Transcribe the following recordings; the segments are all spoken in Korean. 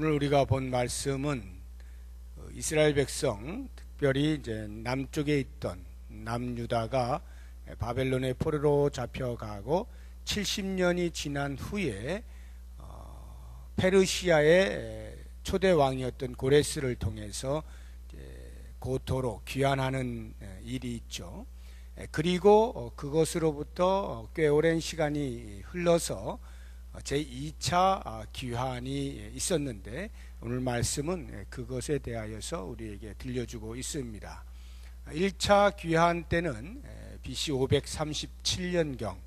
오늘 우리가 본 말씀은 이스라엘 백성, 특별히 이제 남쪽에 있던 남유다가 바벨론의 포로로 잡혀가고 70년이 지난 후에 페르시아의 초대 왕이었던 고레스를 통해서 고토로 귀환하는 일이 있죠. 그리고 그것으로부터 꽤 오랜 시간이 흘러서 제2차 귀환이 있었는데 오늘 말씀은 그것에 대하여서 우리에게 들려주고 있습니다. 1차 귀환 때는 BC 537년경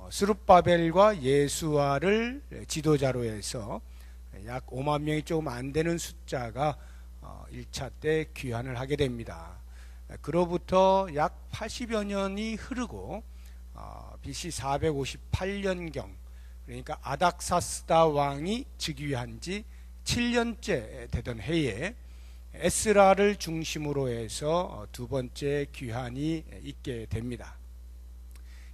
스룹바벨과 예수아를 지도자로 해서 약 5만 명이 조금 안 되는 숫자가 1차 때 귀환을 하게 됩니다. 그로부터 약 80여 년이 흐르고 BC 458년경, 그러니까 아닥사스다 왕이 즉위한 지 7년째 되던 해에 에스라를 중심으로 해서 두 번째 귀환이 있게 됩니다.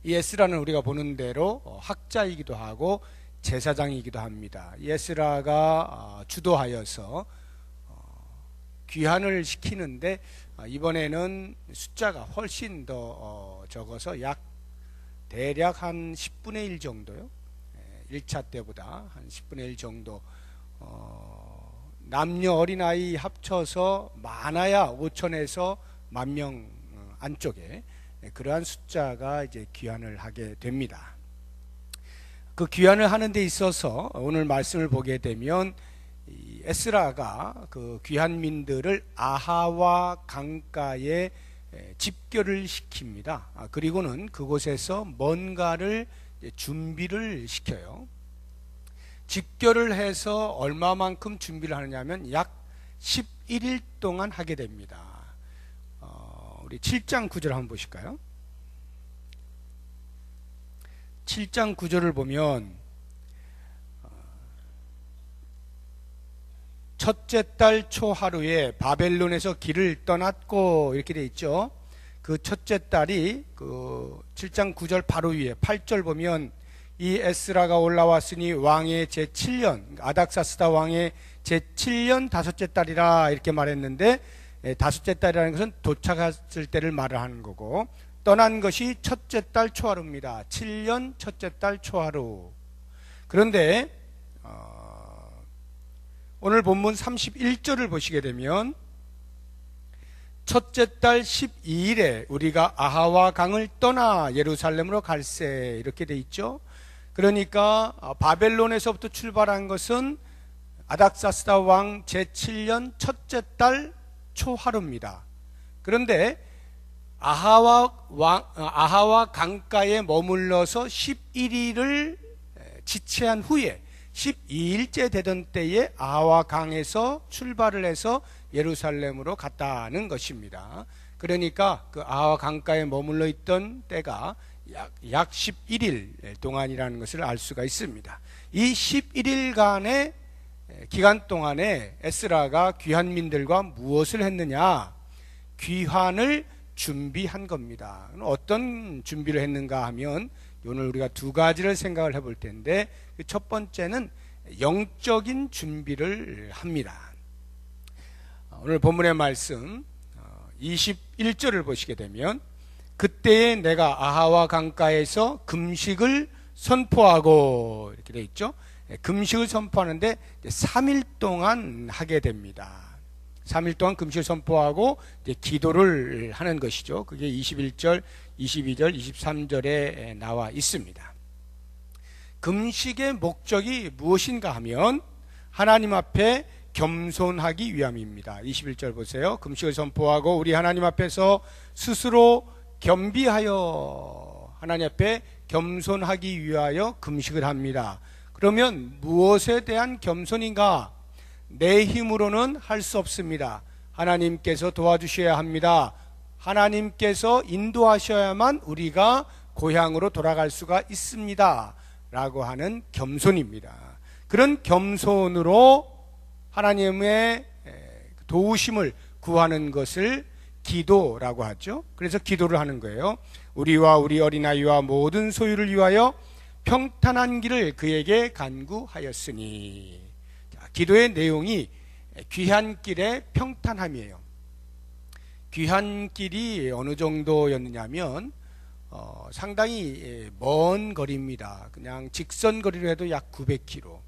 이 에스라는 우리가 보는 대로 학자이기도 하고 제사장이기도 합니다. 이 에스라가 주도하여서 귀환을 시키는데 이번에는 숫자가 훨씬 더 적어서 대략 한 10분의 1 정도요. 1차 때보다 한 10분의 1 정도, 남녀 어린아이 합쳐서 많아야 5천에서 10,000명 안쪽에 그러한 숫자가 이제 귀환을 하게 됩니다. 그 귀환을 하는 데 있어서 오늘 말씀을 보게 되면 이 에스라가 그 귀환민들을 아하와 강가에 집결을 시킵니다. 그리고는 그곳에서 뭔가를 준비를 시켜요. 집결을 해서 얼마만큼 준비를 하느냐면 약 11일 동안 하게 됩니다. 우리 7장 9절 한번 보실까요? 7장 9절을 보면 첫째 달 초하루에 바벨론에서 길을 떠났고 이렇게 돼 있죠. 그 첫째 달이 그 7장 9절 바로 위에 8절 보면 이 에스라가 올라왔으니 왕의 제7년, 아닥사스다 왕의 제7년 다섯째 달이라 이렇게 말했는데, 다섯째 달이라는 것은 도착했을 때를 말을 하는 거고, 떠난 것이 첫째 달 초하루입니다. 7년 첫째 달 초하루. 그런데 오늘 본문 31절을 보시게 되면 첫째 달 12일에 우리가 아하와 강을 떠나 예루살렘으로 갈세 이렇게 돼 있죠. 그러니까 바벨론에서부터 출발한 것은 아닥사스다 왕 제7년 첫째 달 초하루입니다. 그런데 아하와 강가에 머물러서 11일을 지체한 후에 12일째 되던 때에 아하와 강에서 출발을 해서 예루살렘으로 갔다는 것입니다. 그러니까 그 아하와 강가에 머물러 있던 때가 약 11일 동안이라는 것을 알 수가 있습니다. 이 11일간의 기간 동안에 에스라가 귀환민들과 무엇을 했느냐? 귀환을 준비한 겁니다. 어떤 준비를 했는가 하면 오늘 우리가 두 가지를 생각을 해볼 텐데, 첫 번째는 영적인 준비를 합니다. 오늘 본문의 말씀 21절을 보시게 되면 그때에 내가 아하와 강가에서 금식을 선포하고 이렇게 되어 있죠. 금식을 선포하는데 3일 동안 하게 됩니다. 3일 동안 금식을 선포하고 기도를 하는 것이죠. 그게 21절, 22절, 23절에 나와 있습니다. 금식의 목적이 무엇인가 하면 하나님 앞에 겸손하기 위함입니다. 21절 보세요. 금식을 선포하고 우리 하나님 앞에서 스스로 겸비하여 하나님 앞에 겸손하기 위하여 금식을 합니다. 그러면 무엇에 대한 겸손인가? 내 힘으로는 할 수 없습니다. 하나님께서 도와주셔야 합니다. 하나님께서 인도하셔야만 우리가 고향으로 돌아갈 수가 있습니다. 라고 하는 겸손입니다. 그런 겸손으로 하나님의 도우심을 구하는 것을 기도라고 하죠. 그래서 기도를 하는 거예요. 우리와 우리 어린아이와 모든 소유를 위하여 평탄한 길을 그에게 간구하였으니. 자, 기도의 내용이 귀한 길의 평탄함이에요. 귀한 길이 어느 정도였느냐면 상당히 먼 거리입니다. 그냥 직선 거리로 해도 약 900km.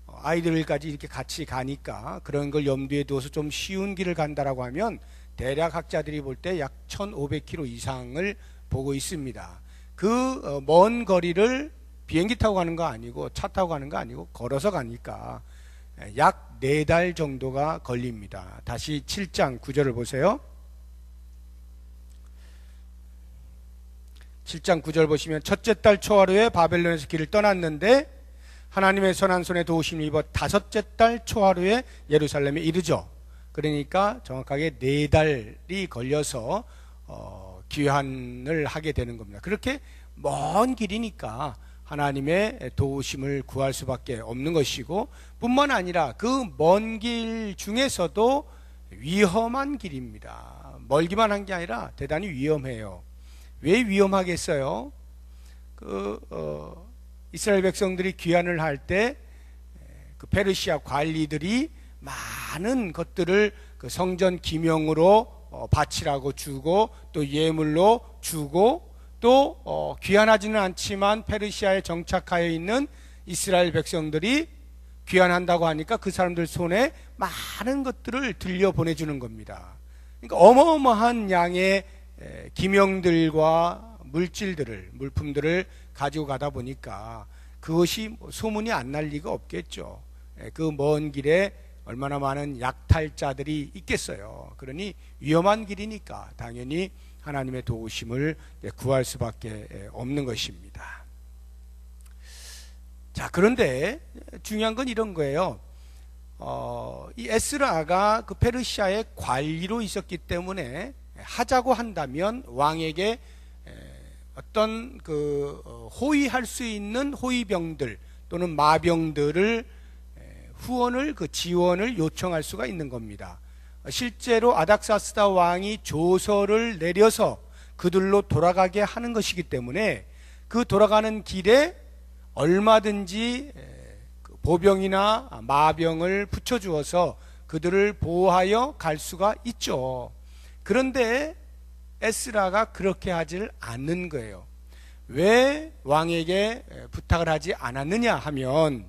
아이들까지 이렇게 같이 가니까 그런 걸 염두에 두어서 좀 쉬운 길을 간다라고 하면 대략 학자들이 볼 때 약 1500km 이상을 보고 있습니다. 그 먼 거리를 비행기 타고 가는 거 아니고 차 타고 가는 거 아니고 걸어서 가니까 약 4달 정도가 걸립니다. 다시 7장 9절을 보세요. 7장 9절 보시면 첫째 달 초하루에 바벨론에서 길을 떠났는데 하나님의 선한 손에 도우심을 입어 다섯째 달 초하루에 예루살렘에 이르죠. 그러니까 정확하게 4달이 걸려서 귀환을 하게 되는 겁니다. 그렇게 먼 길이니까 하나님의 도우심을 구할 수밖에 없는 것이고, 뿐만 아니라 그 먼 길 중에서도 위험한 길입니다. 멀기만 한 게 아니라 대단히 위험해요. 왜 위험하겠어요? 이스라엘 백성들이 귀환을 할 때 그 페르시아 관리들이 많은 것들을 그 성전 기명으로 바치라고 주고 또 예물로 주고 또 귀환하지는 않지만 페르시아에 정착하여 있는 이스라엘 백성들이 귀환한다고 하니까 그 사람들 손에 많은 것들을 들려 보내주는 겁니다. 그러니까 어마어마한 양의 기명들과 물품들을 가지고 가다 보니까 그것이 소문이 안 날 리가 없겠죠. 그 먼 길에 얼마나 많은 약탈자들이 있겠어요. 그러니 위험한 길이니까 당연히 하나님의 도우심을 구할 수밖에 없는 것입니다. 자, 그런데 중요한 건 이런 거예요. 이 에스라가 그 페르시아의 관리로 있었기 때문에 하자고 한다면 왕에게 어떤 호위할 수 있는 호위병들 또는 마병들을 후원을 지원을 요청할 수가 있는 겁니다. 실제로 아닥사스다 왕이 조서를 내려서 그들로 돌아가게 하는 것이기 때문에 그 돌아가는 길에 얼마든지 보병이나 마병을 붙여주어서 그들을 보호하여 갈 수가 있죠. 그런데 에스라가 그렇게 하지를 않는 거예요. 왜 왕에게 부탁을 하지 않았느냐 하면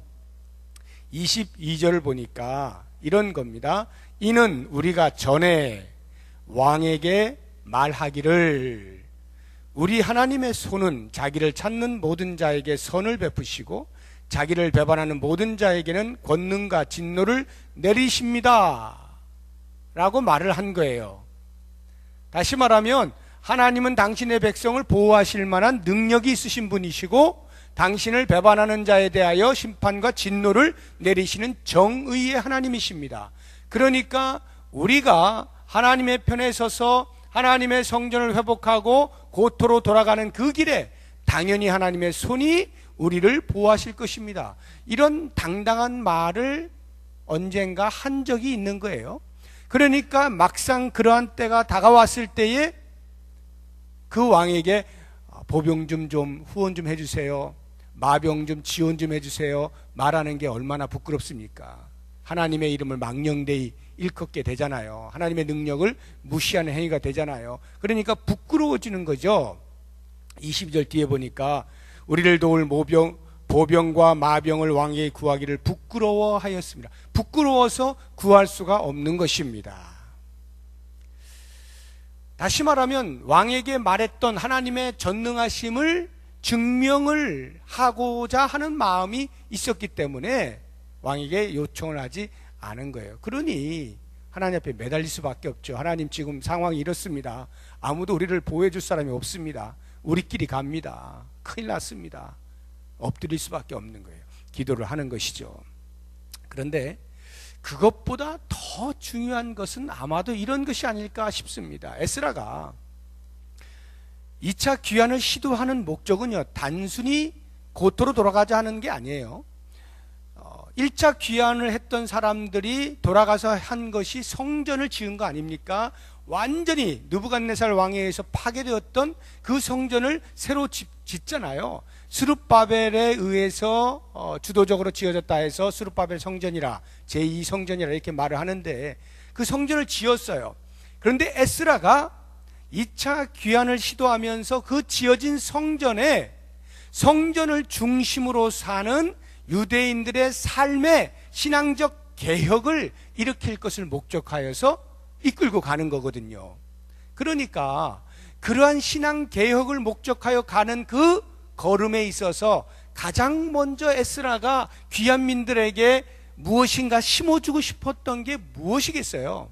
22절을 보니까 이런 겁니다. 이는 우리가 전에 왕에게 말하기를 우리 하나님의 손은 자기를 찾는 모든 자에게 선을 베푸시고 자기를 배반하는 모든 자에게는 권능과 진노를 내리십니다 라고 말을 한 거예요. 다시 말하면 하나님은 당신의 백성을 보호하실 만한 능력이 있으신 분이시고 당신을 배반하는 자에 대하여 심판과 진노를 내리시는 정의의 하나님이십니다. 그러니까 우리가 하나님의 편에 서서 하나님의 성전을 회복하고 고토로 돌아가는 그 길에 당연히 하나님의 손이 우리를 보호하실 것입니다. 이런 당당한 말을 언젠가 한 적이 있는 거예요. 그러니까 막상 그러한 때가 다가왔을 때에 그 왕에게 보병 좀 후원 좀 해주세요, 마병 좀 지원 좀 해주세요 말하는 게 얼마나 부끄럽습니까? 하나님의 이름을 망령되이 일컫게 되잖아요. 하나님의 능력을 무시하는 행위가 되잖아요. 그러니까 부끄러워지는 거죠. 22절 뒤에 보니까 우리를 도울 보병과 마병을 왕에게 구하기를 부끄러워하였습니다. 부끄러워서 구할 수가 없는 것입니다. 다시 말하면 왕에게 말했던 하나님의 전능하심을 증명을 하고자 하는 마음이 있었기 때문에 왕에게 요청을 하지 않은 거예요. 그러니 하나님 앞에 매달릴 수밖에 없죠. 하나님, 지금 상황이 이렇습니다. 아무도 우리를 보호해 줄 사람이 없습니다. 우리끼리 갑니다. 큰일 났습니다. 엎드릴 수밖에 없는 거예요. 기도를 하는 것이죠. 그런데 그것보다 더 중요한 것은 아마도 이런 것이 아닐까 싶습니다. 에스라가 2차 귀환을 시도하는 목적은요, 단순히 고토로 돌아가자 하는 게 아니에요. 1차 귀환을 했던 사람들이 돌아가서 한 것이 성전을 지은 거 아닙니까? 완전히 느부갓네살 왕에 의해서 파괴되었던 그 성전을 새로 짓잖아요. 스룹바벨에 의해서 주도적으로 지어졌다 해서 스룹바벨 성전이라, 제2성전이라 이렇게 말을 하는데, 그 성전을 지었어요. 그런데 에스라가 2차 귀환을 시도하면서 그 지어진 성전을 중심으로 사는 유대인들의 삶의 신앙적 개혁을 일으킬 것을 목적하여서 이끌고 가는 거거든요. 그러니까 그러한 신앙 개혁을 목적하여 가는 그 걸음에 있어서 가장 먼저 에스라가 귀환민들에게 무엇인가 심어주고 싶었던 게 무엇이겠어요?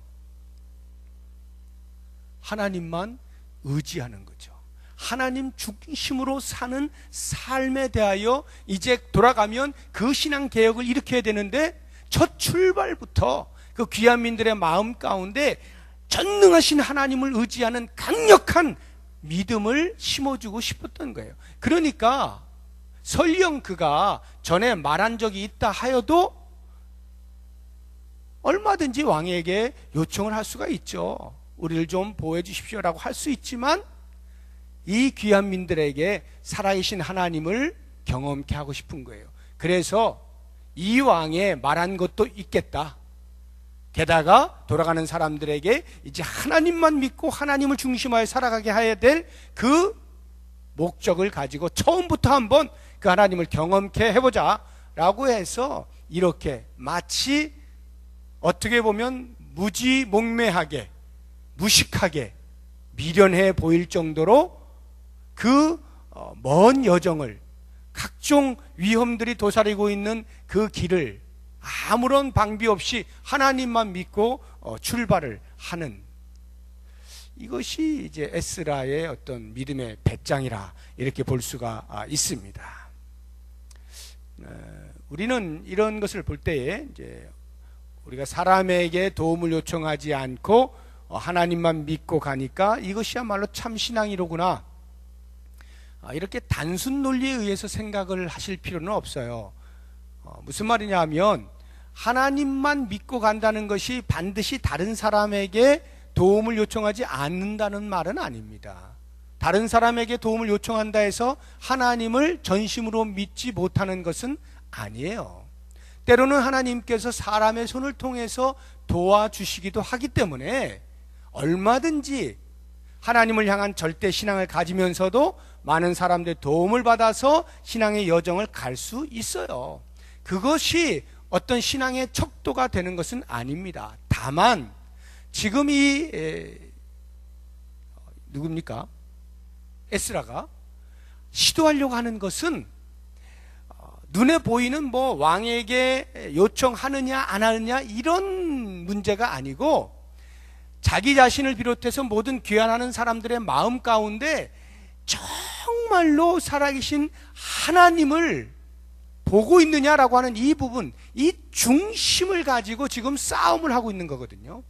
하나님만 의지하는 거죠. 하나님 중심으로 사는 삶에 대하여 이제 돌아가면 그 신앙 개혁을 일으켜야 되는데, 첫 출발부터 그 귀환민들의 마음 가운데 전능하신 하나님을 의지하는 강력한 믿음을 심어주고 싶었던 거예요. 그러니까 설령 그가 전에 말한 적이 있다 하여도 얼마든지 왕에게 요청을 할 수가 있죠. 우리를 좀 보호해 주십시오라고 할 수 있지만, 이 귀환민들에게 살아계신 하나님을 경험케 하고 싶은 거예요. 그래서 이 왕의 말한 것도 있겠다. 게다가 돌아가는 사람들에게 이제 하나님만 믿고 하나님을 중심하여 살아가게 해야 될 그 목적을 가지고 처음부터 한번 그 하나님을 경험케 해보자 라고 해서, 이렇게 마치 어떻게 보면 무지몽매하게 무식하게 미련해 보일 정도로 그 먼 여정을, 각종 위험들이 도사리고 있는 그 길을 아무런 방비 없이 하나님만 믿고 출발을 하는, 이것이 이제 에스라의 어떤 믿음의 배짱이라 이렇게 볼 수가 있습니다. 우리는 이런 것을 볼 때에 이제 우리가 사람에게 도움을 요청하지 않고 하나님만 믿고 가니까 이것이야말로 참 신앙이로구나, 이렇게 단순 논리에 의해서 생각을 하실 필요는 없어요. 무슨 말이냐 하면, 하나님만 믿고 간다는 것이 반드시 다른 사람에게 도움을 요청하지 않는다는 말은 아닙니다. 다른 사람에게 도움을 요청한다 해서 하나님을 전심으로 믿지 못하는 것은 아니에요. 때로는 하나님께서 사람의 손을 통해서 도와주시기도 하기 때문에 얼마든지 하나님을 향한 절대 신앙을 가지면서도 많은 사람들의 도움을 받아서 신앙의 여정을 갈 수 있어요. 그것이 어떤 신앙의 척도가 되는 것은 아닙니다. 다만 지금 이 누굽니까? 에스라가 시도하려고 하는 것은 눈에 보이는 뭐 왕에게 요청하느냐 안 하느냐 이런 문제가 아니고, 자기 자신을 비롯해서 모든 귀환하는 사람들의 마음 가운데 정말로 살아계신 하나님을 보고 있느냐라고 하는 이 부분, 이 중심을 가지고 지금 싸움을 하고 있는 거거든요.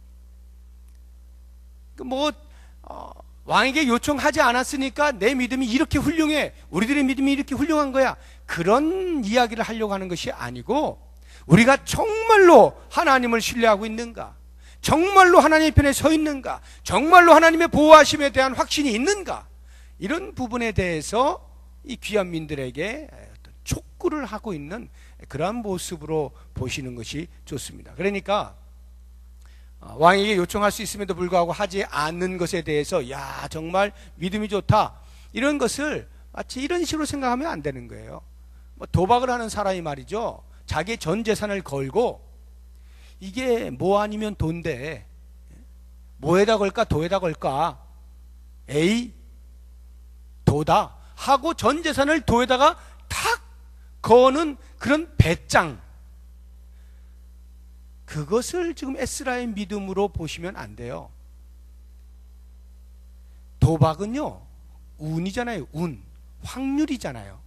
왕에게 요청하지 않았으니까 내 믿음이 이렇게 훌륭해, 우리들의 믿음이 이렇게 훌륭한 거야, 그런 이야기를 하려고 하는 것이 아니고, 우리가 정말로 하나님을 신뢰하고 있는가, 정말로 하나님의 편에 서 있는가, 정말로 하나님의 보호하심에 대한 확신이 있는가, 이런 부분에 대해서 이 귀환민들에게 촉구를 하고 있는 그러한 모습으로 보시는 것이 좋습니다. 그러니까 왕에게 요청할 수 있음에도 불구하고 하지 않는 것에 대해서 야 정말 믿음이 좋다, 이런 것을 마치 이런 식으로 생각하면 안 되는 거예요. 도박을 하는 사람이 말이죠, 자기의 전 재산을 걸고 이게 뭐 아니면 돈데 뭐에다 걸까 도에다 걸까, 에이 도다 하고 전 재산을 도에다가 탁 거는 그런 배짱, 그것을 지금 에스라의 믿음으로 보시면 안 돼요. 도박은요 운이잖아요. 운, 확률이잖아요.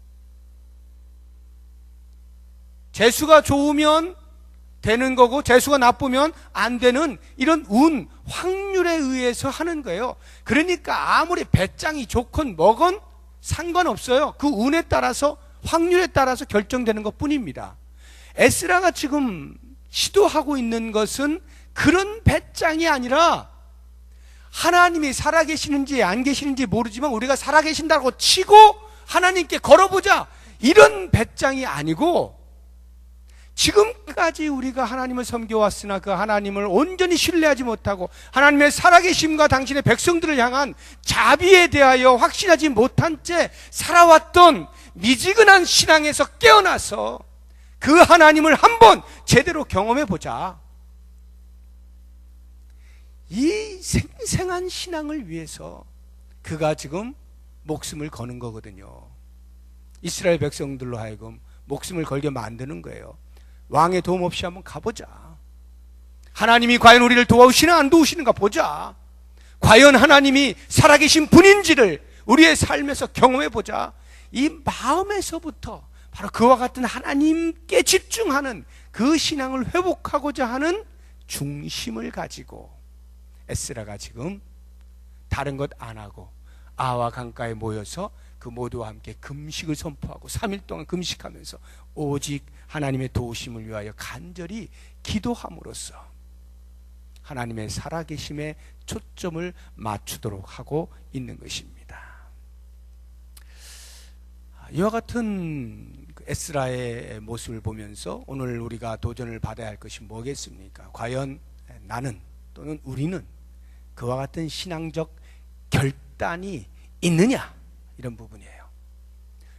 재수가 좋으면 되는 거고 재수가 나쁘면 안 되는 이런 운, 확률에 의해서 하는 거예요. 그러니까 아무리 배짱이 좋건 뭐건 상관없어요. 그 운에 따라서, 확률에 따라서 결정되는 것 뿐입니다. 에스라가 지금 시도하고 있는 것은 그런 배짱이 아니라 하나님이 살아계시는지 안 계시는지 모르지만 우리가 살아계신다고 치고 하나님께 걸어보자, 이런 배짱이 아니고, 지금까지 우리가 하나님을 섬겨왔으나 그 하나님을 온전히 신뢰하지 못하고 하나님의 살아계심과 당신의 백성들을 향한 자비에 대하여 확신하지 못한 채 살아왔던 미지근한 신앙에서 깨어나서 그 하나님을 한번 제대로 경험해보자. 이 생생한 신앙을 위해서 그가 지금 목숨을 거는 거거든요. 이스라엘 백성들로 하여금 목숨을 걸게 만드는 거예요. 왕의 도움 없이 한번 가보자. 하나님이 과연 우리를 도와주시나 안 도우시는가 보자. 과연 하나님이 살아계신 분인지를 우리의 삶에서 경험해보자. 이 마음에서부터 바로 그와 같은 하나님께 집중하는 그 신앙을 회복하고자 하는 중심을 가지고 에스라가 지금 다른 것 안 하고 아와 강가에 모여서 그 모두와 함께 금식을 선포하고 3일 동안 금식하면서 오직 하나님의 도우심을 위하여 간절히 기도함으로써 하나님의 살아계심에 초점을 맞추도록 하고 있는 것입니다. 이와 같은 에스라의 모습을 보면서 오늘 우리가 도전을 받아야 할 것이 뭐겠습니까? 과연 나는 또는 우리는 그와 같은 신앙적 결단이 있느냐? 이런 부분이에요.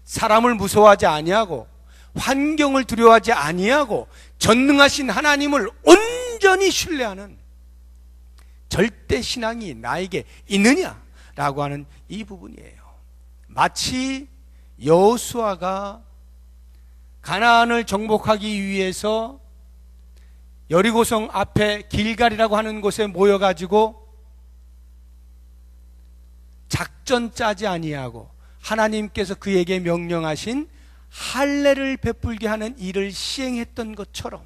사람을 무서워하지 아니하고 환경을 두려워하지 아니하고 전능하신 하나님을 온전히 신뢰하는 절대 신앙이 나에게 있느냐라고 하는 이 부분이에요. 마치 여호수아가 가나안을 정복하기 위해서 여리고성 앞에 길갈이라고 하는 곳에 모여가지고 작전 짜지 아니하고 하나님께서 그에게 명령하신 할례를 베풀게 하는 일을 시행했던 것처럼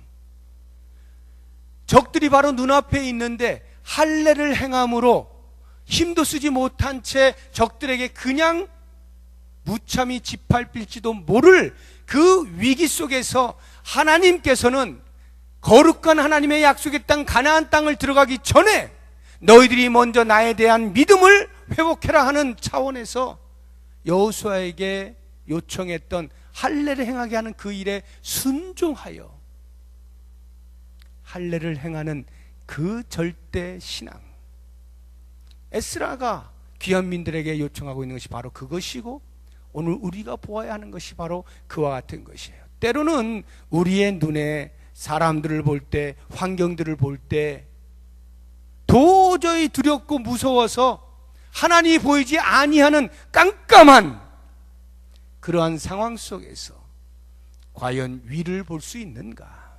적들이 바로 눈앞에 있는데 할례를 행함으로 힘도 쓰지 못한 채 적들에게 그냥 무참히 짓밟힐지도 모를 그 위기 속에서 하나님께서는 거룩한 하나님의 약속의 땅 가나안 땅을 들어가기 전에 너희들이 먼저 나에 대한 믿음을 회복해라 하는 차원에서 여호수아에게 요청했던 할례를 행하게 하는 그 일에 순종하여 할례를 행하는 그 절대 신앙, 에스라가 귀한 민들에게 요청하고 있는 것이 바로 그것이고 오늘 우리가 보아야 하는 것이 바로 그와 같은 것이에요. 때로는 우리의 눈에 사람들을 볼 때, 환경들을 볼 때 도저히 두렵고 무서워서 하나님이 보이지 아니하는 깜깜한 그러한 상황 속에서 과연 위를 볼 수 있는가?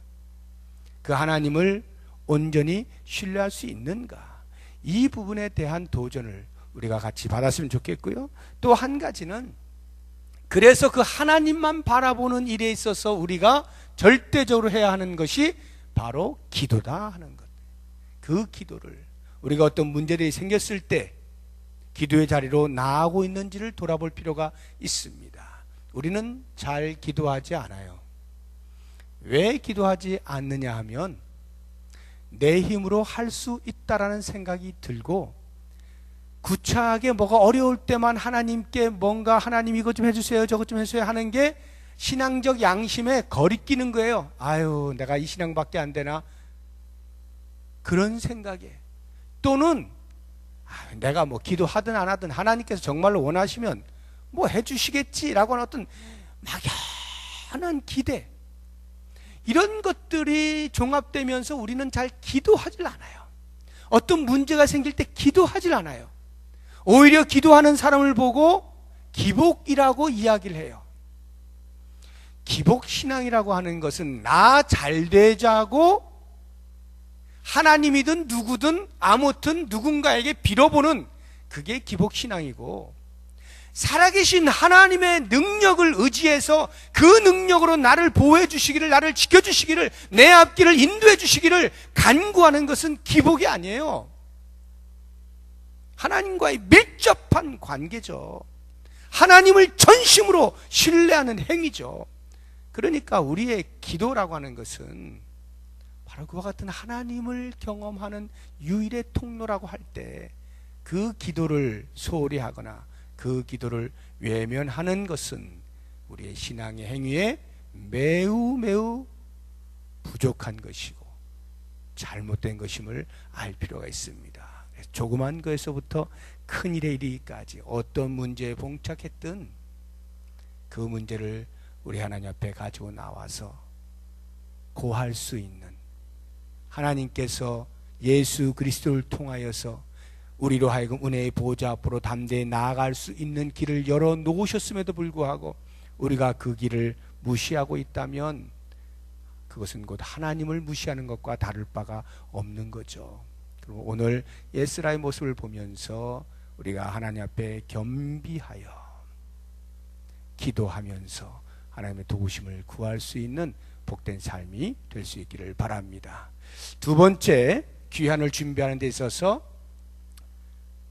그 하나님을 온전히 신뢰할 수 있는가? 이 부분에 대한 도전을 우리가 같이 받았으면 좋겠고요. 또 한 가지는 그래서 그 하나님만 바라보는 일에 있어서 우리가 절대적으로 해야 하는 것이 바로 기도다 하는 것. 그 기도를 우리가 어떤 문제들이 생겼을 때 기도의 자리로 나아가고 있는지를 돌아볼 필요가 있습니다. 우리는 잘 기도하지 않아요. 왜 기도하지 않느냐 하면 내 힘으로 할 수 있다라는 생각이 들고 구차하게 뭐가 어려울 때만 하나님께 뭔가 하나님 이것 좀 해주세요 저것 좀 해주세요 하는 게 신앙적 양심에 거리끼는 거예요. 아유 내가 이 신앙밖에 안 되나 그런 생각에 또는 내가 뭐 기도하든 안 하든 하나님께서 정말로 원하시면 뭐 해주시겠지라고 하는 어떤 막연한 기대, 이런 것들이 종합되면서 우리는 잘 기도하질 않아요. 어떤 문제가 생길 때 기도하질 않아요. 오히려 기도하는 사람을 보고 기복이라고 이야기를 해요. 기복신앙이라고 하는 것은 나 잘되자고 하나님이든 누구든 아무튼 누군가에게 빌어보는 그게 기복신앙이고, 살아계신 하나님의 능력을 의지해서 그 능력으로 나를 보호해 주시기를, 나를 지켜주시기를, 내 앞길을 인도해 주시기를 간구하는 것은 기복이 아니에요. 하나님과의 밀접한 관계죠. 하나님을 전심으로 신뢰하는 행위죠. 그러니까 우리의 기도라고 하는 것은 바로 그와 같은 하나님을 경험하는 유일의 통로라고 할 때 그 기도를 소홀히 하거나 그 기도를 외면하는 것은 우리의 신앙의 행위에 매우 매우 부족한 것이고 잘못된 것임을 알 필요가 있습니다. 조그만 것에서부터 큰 일에 이르기까지 어떤 문제에 봉착했든 그 문제를 우리 하나님 앞에 가지고 나와서 고할 수 있는, 하나님께서 예수 그리스도를 통하여서 우리로 하여금 은혜의 보좌 앞으로 담대히 나아갈 수 있는 길을 열어 놓으셨음에도 불구하고 우리가 그 길을 무시하고 있다면 그것은 곧 하나님을 무시하는 것과 다를 바가 없는 거죠. 그리고 오늘 에스라의 모습을 보면서 우리가 하나님 앞에 겸비하여 기도하면서 하나님의 도우심을 구할 수 있는 복된 삶이 될 수 있기를 바랍니다. 두 번째, 귀환을 준비하는 데 있어서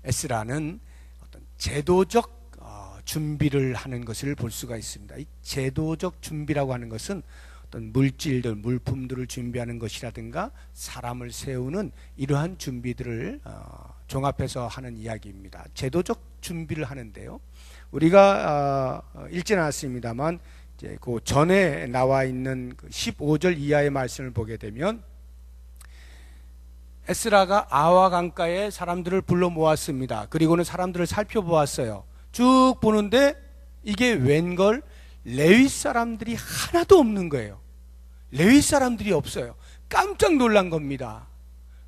에스라는 어떤 제도적 준비를 하는 것을 볼 수가 있습니다. 이 제도적 준비라고 하는 것은 어떤 물질들, 물품들을 준비하는 것이라든가 사람을 세우는 이러한 준비들을 종합해서 하는 이야기입니다. 제도적 준비를 하는데요, 우리가 읽지 않았습니다만 이제 그 전에 나와 있는 15절 이하의 말씀을 보게 되면 에스라가 아와 강가에 사람들을 불러 모았습니다. 그리고는 사람들을 살펴보았어요. 쭉 보는데 이게 웬걸 레위 사람들이 하나도 없는 거예요. 레위 사람들이 없어요. 깜짝 놀란 겁니다.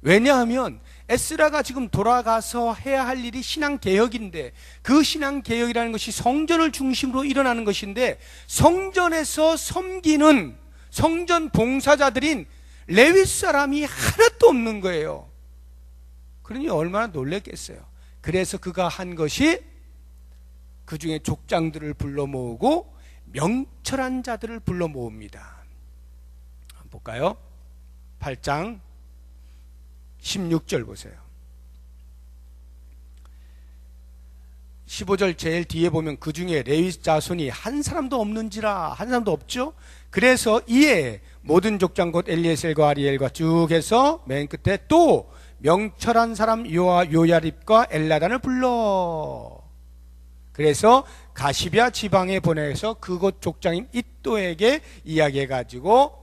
왜냐하면 에스라가 지금 돌아가서 해야 할 일이 신앙개혁인데, 그 신앙개혁이라는 것이 성전을 중심으로 일어나는 것인데, 성전에서 섬기는 성전 봉사자들인 레위 사람이 하나도 없는 거예요. 그러니 얼마나 놀랬겠어요. 그래서 그가 한 것이 그 중에 족장들을 불러 모으고 명철한 자들을 불러 모읍니다. 한번 볼까요? 8장 16절 보세요. 15절 제일 뒤에 보면 그 중에 레위 자손이 한 사람도 없는지라, 한 사람도 없죠. 그래서 이에 모든 족장 곧 엘리에셀과 아리엘과 쭉 해서 맨 끝에 또 명철한 사람 요야립과 엘라단을 불러. 그래서 가시비아 지방에 보내서 그곳 족장인 이또에게 이야기해가지고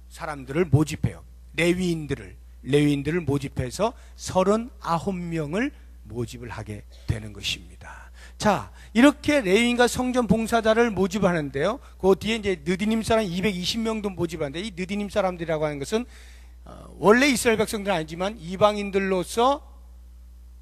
사람들을 모집해요. 레위인들을 모집해서 39명을 모집을 하게 되는 것입니다. 자, 이렇게 레위인과 성전 봉사자를 모집하는데요, 그 뒤에 이제 느디님 사람 220명도 모집하는데, 이 느디님 사람들이라고 하는 것은 원래 이스라엘 백성들은 아니지만 이방인들로서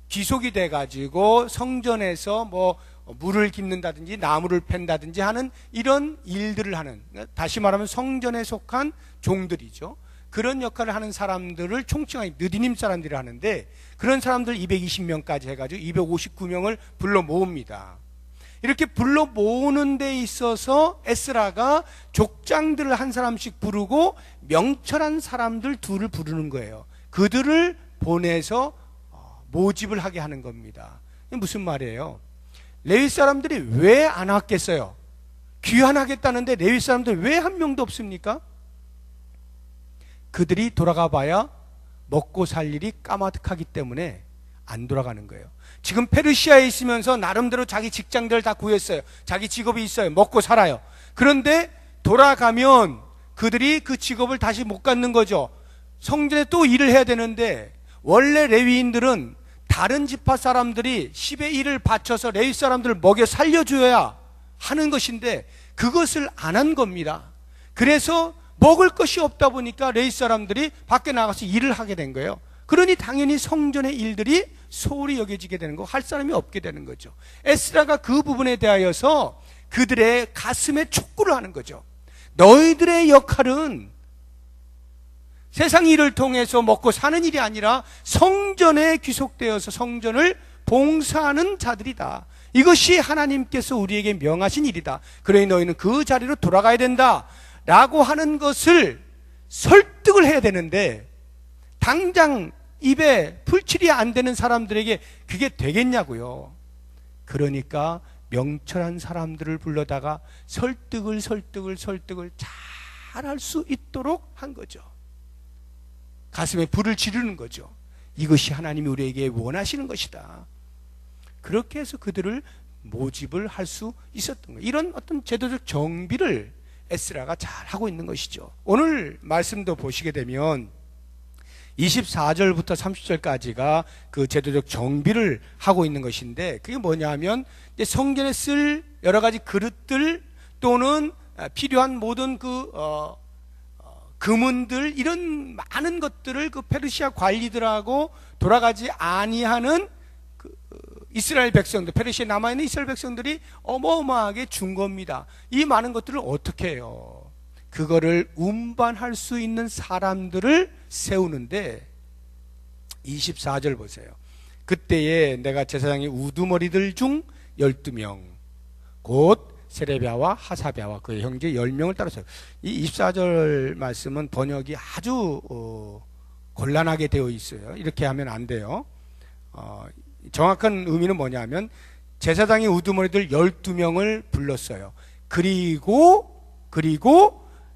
귀속이 돼가지고 성전에서 뭐 물을 깁는다든지 나무를 팬다든지 하는 이런 일들을 하는, 다시 말하면 성전에 속한 종들이죠. 그런 역할을 하는 사람들을 총칭하여 느디님 사람들이 하는데, 그런 사람들 220명까지 해가지고 259명을 불러 모읍니다. 이렇게 불러 모으는 데 있어서 에스라가 족장들을 한 사람씩 부르고 명철한 사람들 둘을 부르는 거예요. 그들을 보내서 모집을 하게 하는 겁니다. 이게 무슨 말이에요? 레위 사람들이 왜 안 왔겠어요? 귀환하겠다는데 레위 사람들 왜 한 명도 없습니까? 그들이 돌아가 봐야 먹고 살 일이 까마득하기 때문에 안 돌아가는 거예요. 지금 페르시아에 있으면서 나름대로 자기 직장들을 다 구했어요. 자기 직업이 있어요. 먹고 살아요. 그런데 돌아가면 그들이 그 직업을 다시 못 갖는 거죠. 성전에 또 일을 해야 되는데, 원래 레위인들은 다른 지파 사람들이 10의 1을 바쳐서 레위 사람들을 먹여 살려줘야 하는 것인데 그것을 안 한 겁니다. 그래서 먹을 것이 없다 보니까 레위 사람들이 밖에 나가서 일을 하게 된 거예요. 그러니 당연히 성전의 일들이 소홀히 여겨지게 되는 거, 할 사람이 없게 되는 거죠. 에스라가 그 부분에 대하여서 그들의 가슴에 촉구를 하는 거죠. 너희들의 역할은 세상 일을 통해서 먹고 사는 일이 아니라 성전에 귀속되어서 성전을 봉사하는 자들이다. 이것이 하나님께서 우리에게 명하신 일이다. 그러니 너희는 그 자리로 돌아가야 된다 라고 하는 것을 설득을 해야 되는데, 당장 입에 풀칠이 안 되는 사람들에게 그게 되겠냐고요. 그러니까 명철한 사람들을 불러다가 설득을 잘 할 수 있도록 한 거죠. 가슴에 불을 지르는 거죠. 이것이 하나님이 우리에게 원하시는 것이다. 그렇게 해서 그들을 모집을 할 수 있었던 거예요. 이런 어떤 제도적 정비를 에스라가 잘 하고 있는 것이죠. 오늘 말씀도 보시게 되면 24절부터 30절까지가 그 제도적 정비를 하고 있는 것인데, 그게 뭐냐 하면 성전에 쓸 여러 가지 그릇들 또는 필요한 모든 금은들, 이런 많은 것들을 그 페르시아 관리들하고 돌아가지 아니하는 이스라엘 백성들, 페르시아에 남아있는 이스라엘 백성들이 어마어마하게 준 겁니다. 이 많은 것들을 어떻게 해요? 그거를 운반할 수 있는 사람들을 세우는데, 24절 보세요. 그때에 내가 제사장의 우두머리들 중 12명 곧 세레비아와 하사비아와 그의 형제 10명을 따로 세워. 이 24절 말씀은 번역이 아주 곤란하게 되어 있어요. 이렇게 하면 안 돼요. 정확한 의미는 뭐냐면 제사장의 우두머리들 12명을 불렀어요. 그리고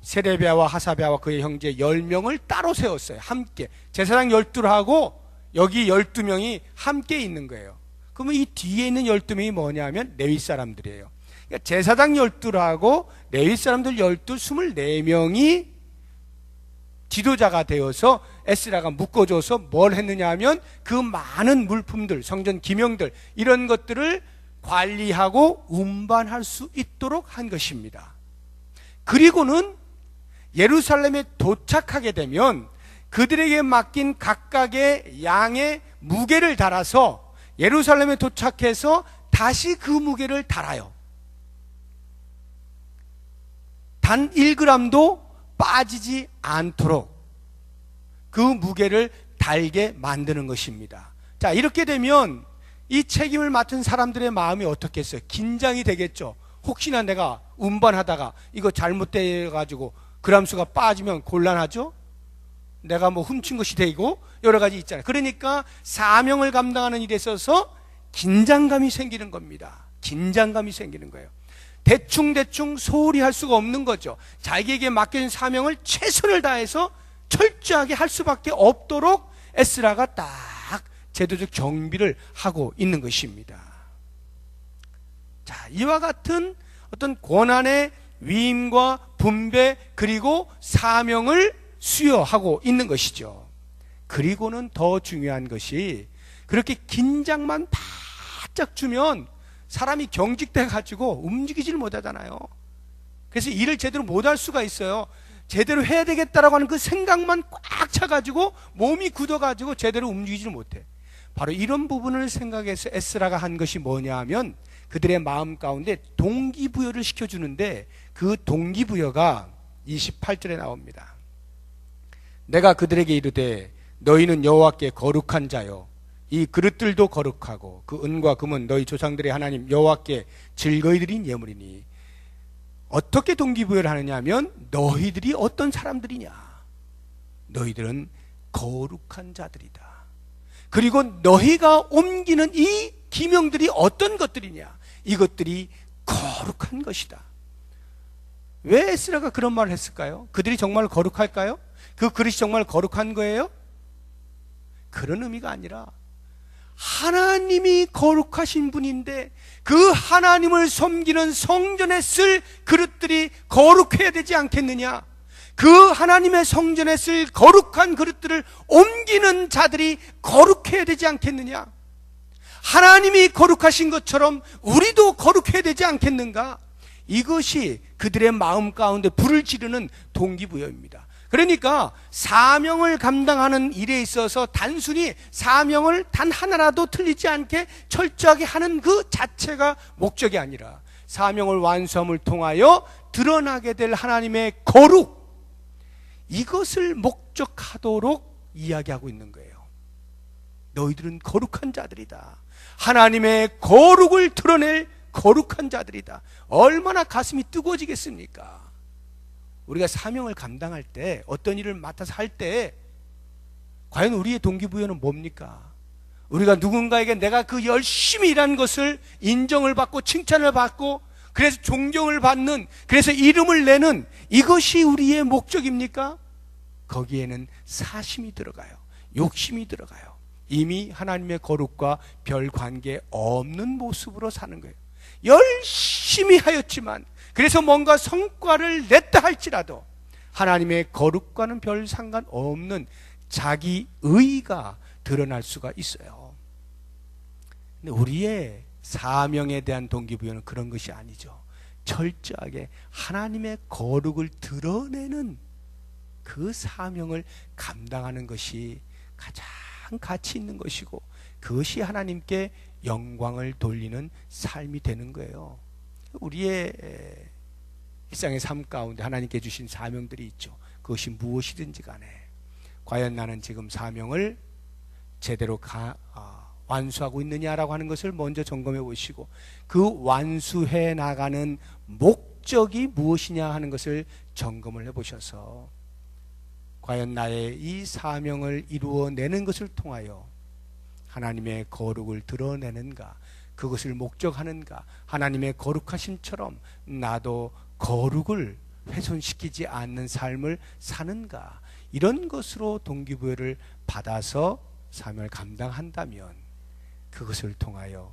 세레비아와 하사비아와 그의 형제 10명을 따로 세웠어요. 함께. 제사장 12하고 여기 12명이 함께 있는 거예요. 그러면 이 뒤에 있는 12명이 뭐냐면 레위 사람들이에요. 그러니까 제사장 12하고 레위 사람들 24명이 지도자가 되어서 에스라가 묶어줘서 뭘 했느냐 하면 그 많은 물품들, 성전 기명들, 이런 것들을 관리하고 운반할 수 있도록 한 것입니다. 그리고는 예루살렘에 도착하게 되면 그들에게 맡긴 각각의 양의 무게를 달아서 예루살렘에 도착해서 다시 그 무게를 달아요. 단 1g도 빠지지 않도록 그 무게를 달게 만드는 것입니다. 자, 이렇게 되면 이 책임을 맡은 사람들의 마음이 어떻겠어요? 긴장이 되겠죠. 혹시나 내가 운반하다가 이거 잘못돼가지고 그람수가 빠지면 곤란하죠? 내가 뭐 훔친 것이 되고 여러 가지 있잖아요. 그러니까 사명을 감당하는 일에 있어서 긴장감이 생기는 겁니다. 긴장감이 생기는 거예요. 대충 소홀히 할 수가 없는 거죠. 자기에게 맡겨진 사명을 최선을 다해서 철저하게 할 수밖에 없도록 에스라가 딱 제도적 정비를 하고 있는 것입니다. 자, 이와 같은 어떤 권한의 위임과 분배 그리고 사명을 수여하고 있는 것이죠. 그리고는 더 중요한 것이, 그렇게 긴장만 바짝 주면 사람이 경직돼 가지고 움직이질 못하잖아요. 그래서 일을 제대로 못할 수가 있어요. 제대로 해야 되겠다라고 하는 그 생각만 꽉 차가지고 몸이 굳어가지고 제대로 움직이질 못해. 바로 이런 부분을 생각해서 에스라가 한 것이 뭐냐 하면 그들의 마음 가운데 동기부여를 시켜주는데, 그 동기부여가 28절에 나옵니다. 내가 그들에게 이르되 너희는 여호와께 거룩한 자요, 이 그릇들도 거룩하고 그 은과 금은 너희 조상들의 하나님 여호와께 즐거이 드린 예물이니. 어떻게 동기부여를 하느냐 하면 너희들이 어떤 사람들이냐, 너희들은 거룩한 자들이다. 그리고 너희가 옮기는 이 기명들이 어떤 것들이냐, 이것들이 거룩한 것이다. 왜 에스라가 그런 말을 했을까요? 그들이 정말 거룩할까요? 그 그릇이 정말 거룩한 거예요? 그런 의미가 아니라 하나님이 거룩하신 분인데 그 하나님을 섬기는 성전에 쓸 그릇들이 거룩해야 되지 않겠느냐? 그 하나님의 성전에 쓸 거룩한 그릇들을 옮기는 자들이 거룩해야 되지 않겠느냐? 하나님이 거룩하신 것처럼 우리도 거룩해야 되지 않겠는가? 이것이 그들의 마음 가운데 불을 지르는 동기부여입니다. 그러니까 사명을 감당하는 일에 있어서 단순히 사명을 단 하나라도 틀리지 않게 철저하게 하는 그 자체가 목적이 아니라 사명을 완수함을 통하여 드러나게 될 하나님의 거룩, 이것을 목적하도록 이야기하고 있는 거예요. 너희들은 거룩한 자들이다. 하나님의 거룩을 드러낼 거룩한 자들이다. 얼마나 가슴이 뜨거워지겠습니까? 우리가 사명을 감당할 때, 어떤 일을 맡아서 할 때 과연 우리의 동기부여는 뭡니까? 우리가 누군가에게 내가 그 열심히 일한 것을 인정을 받고 칭찬을 받고 그래서 존경을 받는, 그래서 이름을 내는, 이것이 우리의 목적입니까? 거기에는 사심이 들어가요. 욕심이 들어가요. 이미 하나님의 거룩과 별 관계 없는 모습으로 사는 거예요. 열심히 하였지만, 그래서 뭔가 성과를 냈다 할지라도 하나님의 거룩과는 별 상관없는 자기 의가 드러날 수가 있어요. 근데 우리의 사명에 대한 동기부여는 그런 것이 아니죠. 철저하게 하나님의 거룩을 드러내는 그 사명을 감당하는 것이 가장 가치 있는 것이고, 그것이 하나님께 영광을 돌리는 삶이 되는 거예요. 우리의 일상의 삶 가운데 하나님께 주신 사명들이 있죠. 그것이 무엇이든지 간에 과연 나는 지금 사명을 제대로 완수하고 있느냐라고 하는 것을 먼저 점검해 보시고, 그 완수해 나가는 목적이 무엇이냐 하는 것을 점검을 해 보셔서 과연 나의 이 사명을 이루어내는 것을 통하여 하나님의 거룩을 드러내는가, 그것을 목적하는가, 하나님의 거룩하심처럼 나도 거룩을 훼손시키지 않는 삶을 사는가, 이런 것으로 동기부여를 받아서 사명을 감당한다면 그것을 통하여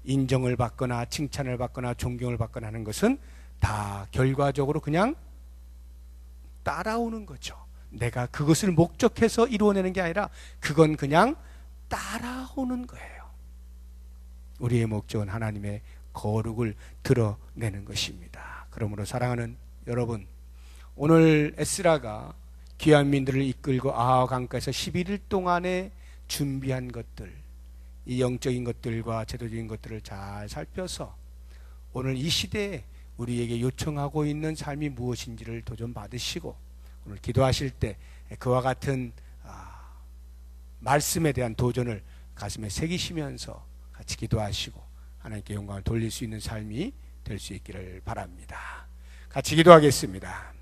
인정을 받거나 칭찬을 받거나 존경을 받거나 하는 것은 다 결과적으로 그냥 따라오는 거죠. 내가 그것을 목적해서 이루어내는 게 아니라 그건 그냥 따라오는 거예요. 우리의 목적은 하나님의 거룩을 드러내는 것입니다. 그러므로 사랑하는 여러분, 오늘 에스라가 귀한 민들을 이끌고 아하 강가에서 11일 동안에 준비한 것들, 이 영적인 것들과 제도적인 것들을 잘 살펴서 오늘 이 시대에 우리에게 요청하고 있는 삶이 무엇인지를 도전 받으시고, 오늘 기도하실 때 그와 같은 말씀에 대한 도전을 가슴에 새기시면서 같이 기도하시고 하나님께 영광을 돌릴 수 있는 삶이 될 수 있기를 바랍니다. 같이 기도하겠습니다.